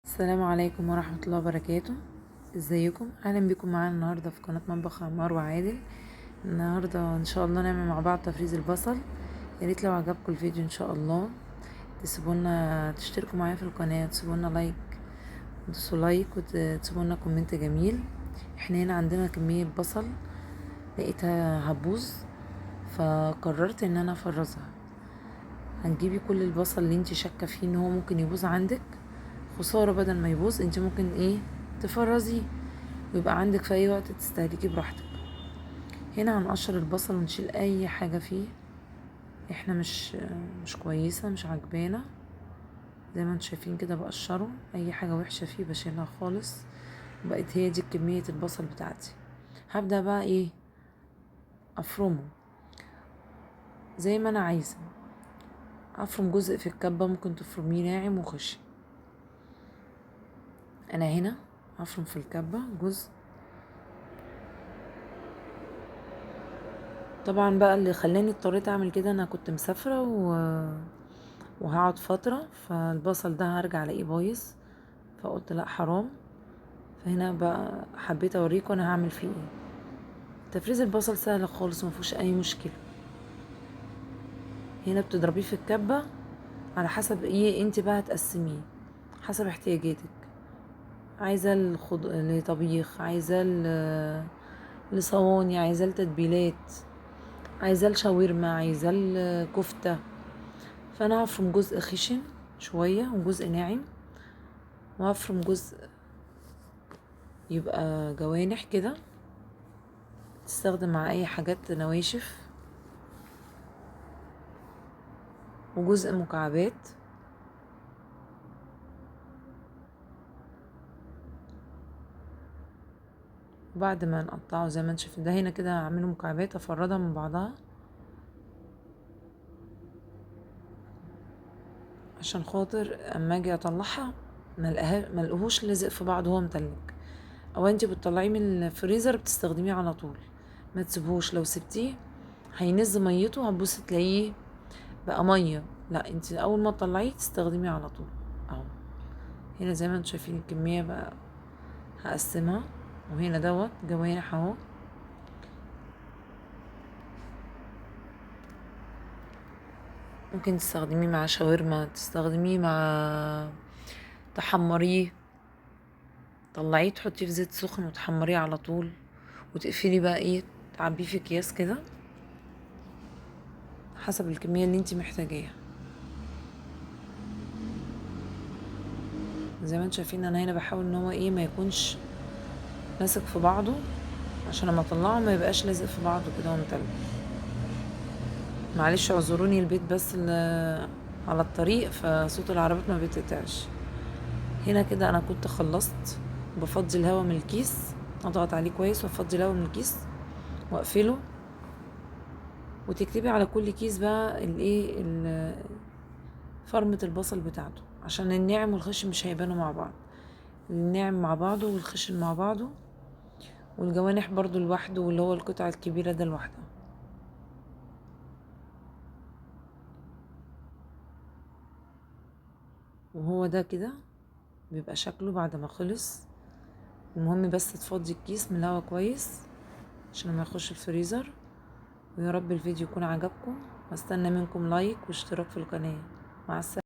السلام عليكم ورحمة الله وبركاته. ازيكم؟ اهلا بكم معانا النهاردة في قناة مطبخ عمار وعادل. النهاردة ان شاء الله نعمل مع بعض تفريز البصل. يا ريت لو عجبكم الفيديو ان شاء الله تسيبونا تشتركوا معايا في القناة، تسيبونا لايك، تدوسوا لايك وتسيبونا كومنت جميل. احنا هنا عندنا كمية بصل لقيتها هتبوظ، فقررت ان انا افرزها. هنجيبي كل البصل اللي انت شاكه فيه ان هو ممكن يبوظ عندك، خسارة بدل ما يبوظ انت ممكن تفرزيه ويبقى عندك في اي وقت تستهلكيه براحتك. هنا هنقشر البصل ونشيل اي حاجة فيه احنا مش كويسة، مش عجبانا. زي ما انتم شايفين كده بقشره، اي حاجة وحشة فيه بشيلها خالص. بقت هي دي كمية البصل بتاعتي. هبدأ بقى افرمه زي ما انا عايزة. افرم جزء في الكبة، ممكن تفرميه ناعم وخشن. انا هنا هفرم في الكبة جزء. طبعا بقى اللي خلاني اضطريت اعمل كده، انا كنت مسافرة وهقعد فترة، فالبصل ده هرجع الاقيه بايظ، فقلت لا حرام. فهنا بقى حبيت اوريكم انا هعمل فيه ايه. تفريز البصل سهل خالص ومفيهوش اي مشكلة. هنا بتضربيه في الكبة على حسب انت بقى هتقسميه حسب احتياجاتك. عايزة لطبيخ، عايزة لصواني، عايزة لتتبيلات، عايزة لشاورما، عايزة لكفتة. فانا هفرم جزء خشن شوية وجزء ناعم، وهفرم جزء يبقى جوانح كده تستخدم مع اي حاجات نواشف، وجزء مكعبات. وبعد ما نقطعه زي ما انت شايفين ده هنا كده هعمله مكعبات، افردها من بعضها عشان خاطر اما اجي اطلعها ملقهوش لازق في بعض وهو متلج. او انت بتطلعيه من الفريزر بتستخدميه على طول، ما تسيبهوش. لو سبتيه هينز ميته، هتبص تلاقيه بقى ميه. لا، انت اول ما تطلعيه تستخدميه على طول. اهو هنا زي ما انتم شايفين الكميه بقى هقسمها. وهنا دوت جوانح اهو. ممكن تستخدميه مع شاورما، تستخدميه مع تحمريه، طلعيه تحطيه في زيت سخن وتحمريه على طول، وتقفلي بقى تعبيه في اكياس كده حسب الكميه اللي انت محتاجاها. زي ما انتم شايفين انا هنا بحاول ان هو ما يكونش ماسك في بعضه، عشان لما اطلعه ما يبقاش لازق في بعضه كده ومتلج. معلش اعذروني، البيت بس على الطريق فصوت العربيات ما بيتقطعش. هنا كده انا كنت خلصت، بفضي الهواء من الكيس، اضغط عليه كويس وافضي الهواء من الكيس واقفله. وتكتبي على كل كيس بقى فرمة البصل بتاعته، عشان الناعم والخشن مش هيبانوا مع بعض. الناعم مع بعضه والخشن مع بعضه، والجوانح برضو لوحده، واللي هو القطعة الكبيرة ده لوحده. وهو ده كده بيبقى شكله بعد ما خلص. المهم بس تفضي الكيس من الهوا كويس عشان ما يخش الفريزر. ويا رب الفيديو يكون عجبكم، واستنى منكم لايك واشتراك في القناة. مع السلامة.